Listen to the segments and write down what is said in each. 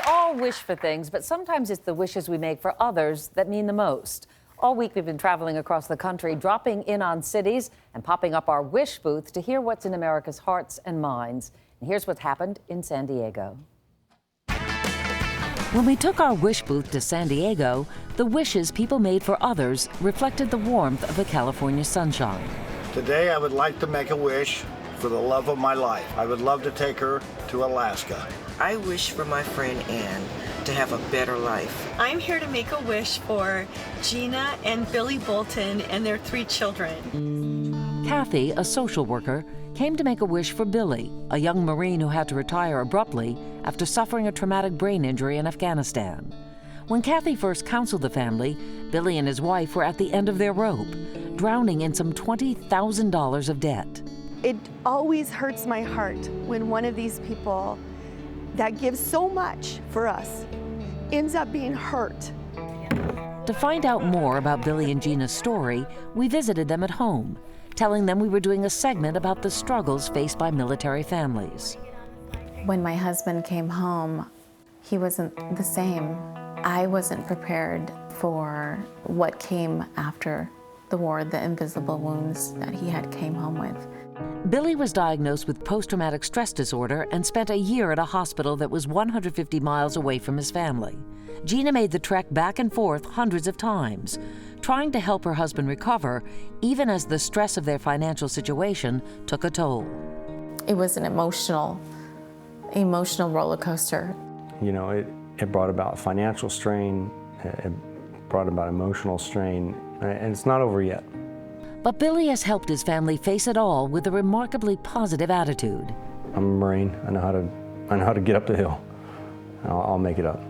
all wish for things, but sometimes it's the wishes we make for others that mean the most. All week we've been traveling across the country, dropping in on cities and popping up our wish booth to hear what's in America's hearts and minds. And here's what happened in San Diego. When we took our wish booth to San Diego, the wishes people made for others reflected the warmth of the California sunshine. Today I would like to make a wish for the love of my life. I would love to take her to Alaska. I wish for my friend Ann to have a better life. I'm here to make a wish for Gina and Billy Bolton and their 3 children. Kathy, a social worker, came to make a wish for Billy, a young Marine who had to retire abruptly after suffering a traumatic brain injury in Afghanistan. When Kathy first counseled the family, Billy and his wife were at the end of their rope, drowning in some $20,000 of debt. It always hurts my heart when one of these people that gives so much for us ends up being hurt. To find out more about Billy and Gina's story, we visited them at home, telling them we were doing a segment about the struggles faced by military families. When my husband came home, he wasn't the same. I wasn't prepared for what came after the war, the invisible wounds that he had came home with. Billy was diagnosed with post-traumatic stress disorder and spent a year at a hospital that was 150 miles away from his family. Gina made the trek back and forth hundreds of times, trying to help her husband recover, even as the stress of their financial situation took a toll. It was an emotional roller coaster. You know, it brought about financial strain, it brought about emotional strain, and it's not over yet. But Billy has helped his family face it all with a remarkably positive attitude. I'm a Marine. I know how to get up the hill. I'll make it up.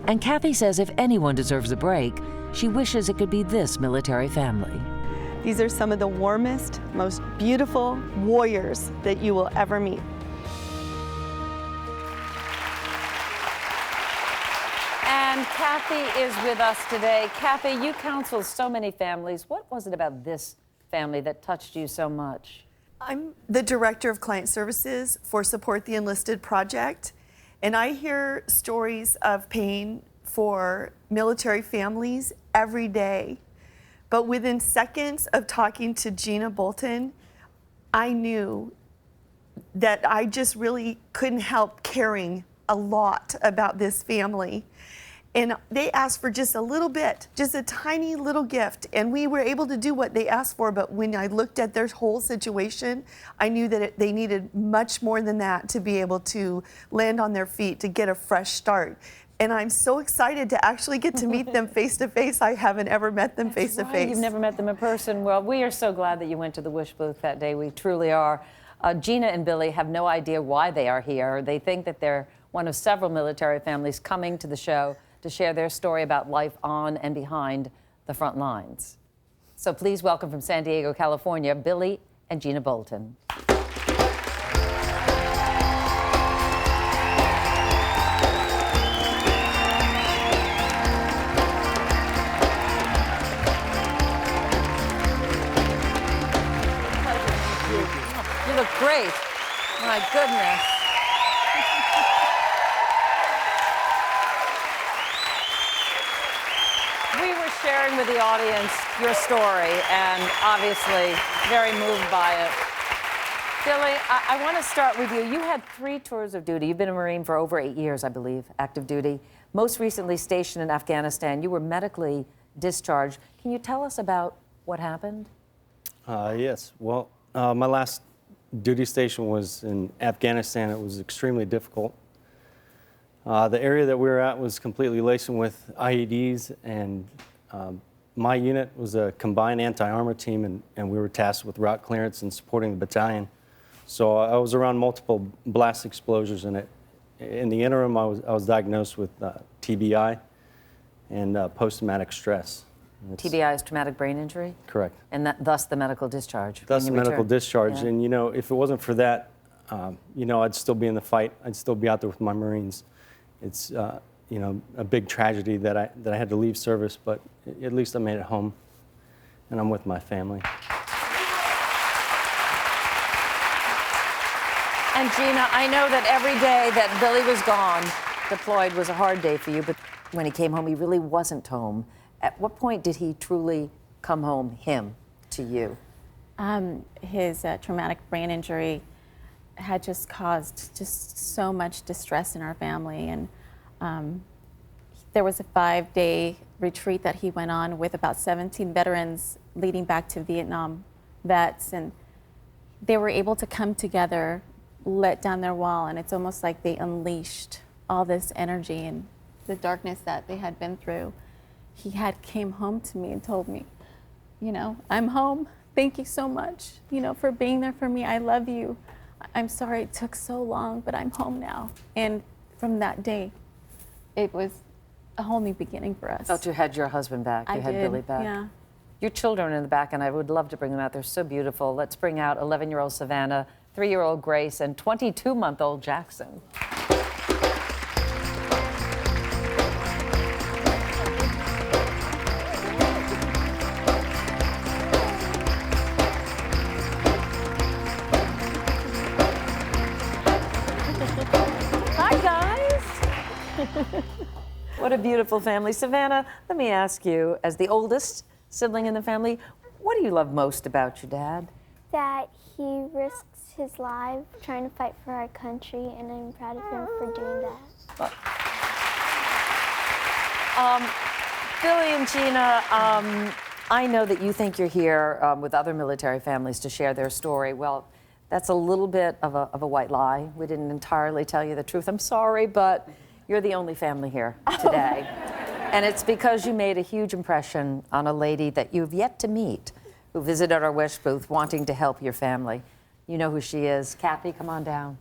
And Kathy says if anyone deserves a break, she wishes it could be this military family. These are some of the warmest, most beautiful warriors that you will ever meet. And Kathy is with us today. Kathy, you counsel so many families. What was it about this family that touched you so much? I'm the Director of Client Services for Support the Enlisted Project, and I hear stories of pain for military families every day. But within seconds of talking to Gina Bolton, I knew that I just really couldn't help caring a lot about this family. And they asked for just a little bit, just a tiny little gift, and we were able to do what they asked for. But when I looked at their whole situation, I knew that they needed much more than that to be able to land on their feet, to get a fresh start. And I'm so excited to actually get to meet them face to face. I haven't ever met them face to face. You've never met them in person. Well, we are so glad that you went to the wish booth that day. We truly are. Gina and Billy have no idea why they are here. They think that they're one of several military families coming to the show to share their story about life on and behind the front lines. So please welcome from San Diego, California, Billy and Gina Bolton. You look great. My goodness. We were sharing with the audience your story and obviously very moved by it. Billy, I want to start with you. You had 3 tours of duty. You've been a Marine for over 8 years, I believe, active duty. Most recently stationed in Afghanistan. You were medically discharged. Can you tell us about what happened? Yes. Well, my last duty station was in Afghanistan. It was extremely difficult. The area that we were at was completely laced with IEDs, and my unit was a combined anti-armor team, and we were tasked with route clearance and supporting the battalion. So I was around multiple blast exposures, and in the interim, I was diagnosed with TBI and post-traumatic stress. TBI is traumatic brain injury? Correct. And thus the medical discharge? Thus the medical discharge. Yeah. And, you know, if it wasn't for that, you know, I'd still be in the fight. I'd still be out there with my Marines. It's, you know, a big tragedy that I had to leave service, but at least I made it home, and I'm with my family. And Gina, I know that every day that Billy was gone, deployed was a hard day for you, but when he came home, he really wasn't home. At what point did he truly come home, to you? His traumatic brain injury had just caused just so much distress in our family, and there was a 5-day retreat that he went on with about 17 veterans leading back to Vietnam vets, and they were able to come together, let down their wall, and it's almost like they unleashed all this energy and the darkness that they had been through. He came home to me and told me, you know, I'm home. Thank you so much, you know, for being there for me. I love you. I'm sorry it took so long, but I'm home now. And from that day, it was a whole new beginning for us. Felt you had your husband back. You had Billy back. Yeah. Your children in the back, and I would love to bring them out. They're so beautiful. Let's bring out 11-year-old Savannah, 3-year-old Grace, and 22-month-old Jackson. Hi, guys. What a beautiful family. Savannah, let me ask you, as the oldest sibling in the family, what do you love most about your dad? That he risks his life trying to fight for our country, and I'm proud of him for doing that. Billy and Gina, I know that you think you're here with other military families to share their story. Well, that's a little bit of a white lie. We didn't entirely tell you the truth. I'm sorry, but you're the only family here today. And it's because you made a huge impression on a lady that you've yet to meet who visited our wish booth wanting to help your family. You know who she is. Kathy, come on down.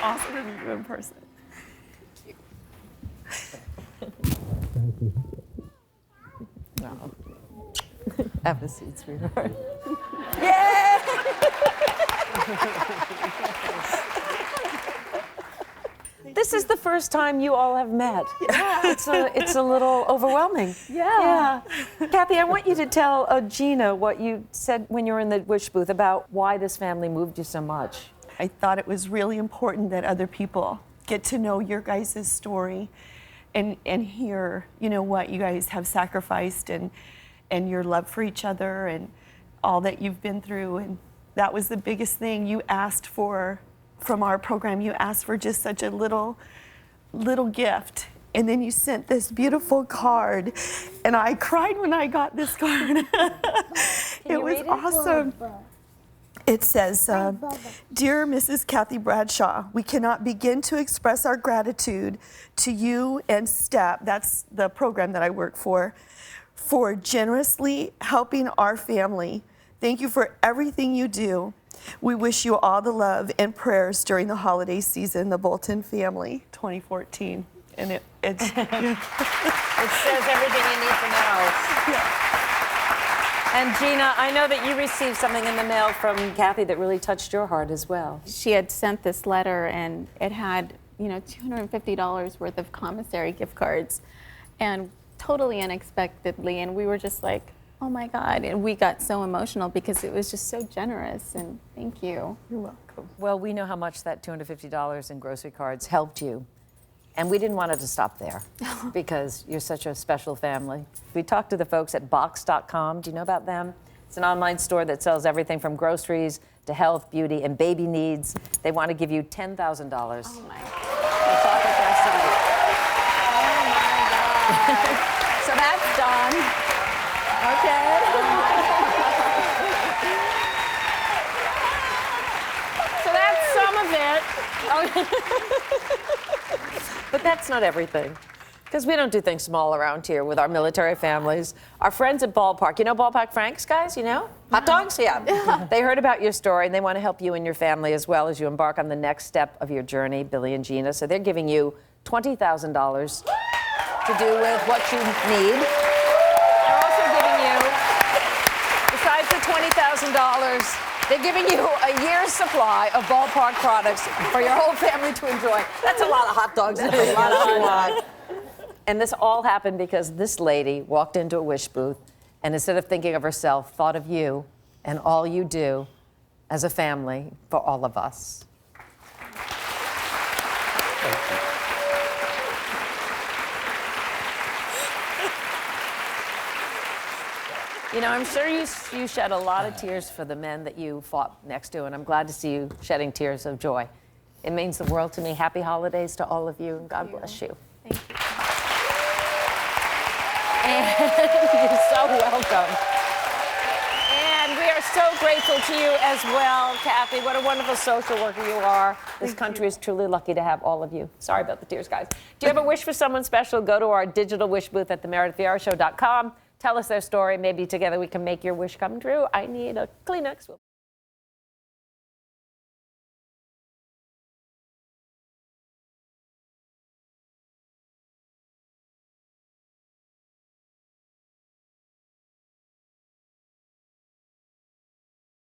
Awesome to meet you in person. No. Have a seat, sweetheart. Yay! This is the first time you all have met. Yeah. It's a little overwhelming. Yeah. Kathy, I want you to tell Gina what you said when you were in the wish booth about why this family moved you so much. I thought it was really important that other people get to know your guys' story and hear, you know, what you guys have sacrificed and your love for each other and all that you've been through. And that was the biggest thing you asked for from our program. You asked for just such a little gift. And then you sent this beautiful card. And I cried when I got this card. It was awesome. It says, Dear Mrs. Kathy Bradshaw, we cannot begin to express our gratitude to you and STEP, that's the program that I work for generously helping our family. Thank you for everything you do. We wish you all the love and prayers during the holiday season, the Bolton family, 2014. And it It says everything you need to know. Yeah. And Gina, I know that you received something in the mail from Kathy that really touched your heart as well. She had sent this letter, and it had, you know, $250 worth of commissary gift cards, and totally unexpectedly, and we were just like, oh my God, and we got so emotional because it was just so generous, and thank you. You're welcome. Well, we know how much that $250 in grocery cards helped you. And we didn't want it to stop there because you're such a special family. We talked to the folks at Box.com. Do you know about them? It's an online store that sells everything from groceries to health, beauty, and baby needs. They want to give you $10,000. Oh my God. We'll talk at their site. Oh my God. So that's done. Okay. So that's some of it. But that's not everything, because we don't do things small around here with our military families. Our friends at Ballpark, you know Ballpark Franks, guys, you know? Hot dogs? Yeah. They heard about your story, and they want to help you and your family as well as you embark on the next step of your journey, Billy and Gina. So they're giving you $20,000 to do with what you need. They're also giving you, besides the $20,000, They're giving you a year's supply of ballpark products for your whole family to enjoy. That's a lot of hot dogs. That's a lot of hot dogs. And this all happened because this lady walked into a Wish booth and instead of thinking of herself, thought of you and all you do as a family for all of us. You know, I'm sure you shed a lot of tears for the men that you fought next to, and I'm glad to see you shedding tears of joy. It means the world to me. Happy holidays to all of you, and God bless you. Thank you. And you're so welcome. And we are so grateful to you as well, Kathy. What a wonderful social worker you are. This country is truly lucky to have all of you. Sorry about the tears, guys. Do you have a wish for someone special? Go to our digital wish booth at themeredithvieirashow.com. Tell us their story. Maybe together we can make your wish come true. I need a Kleenex.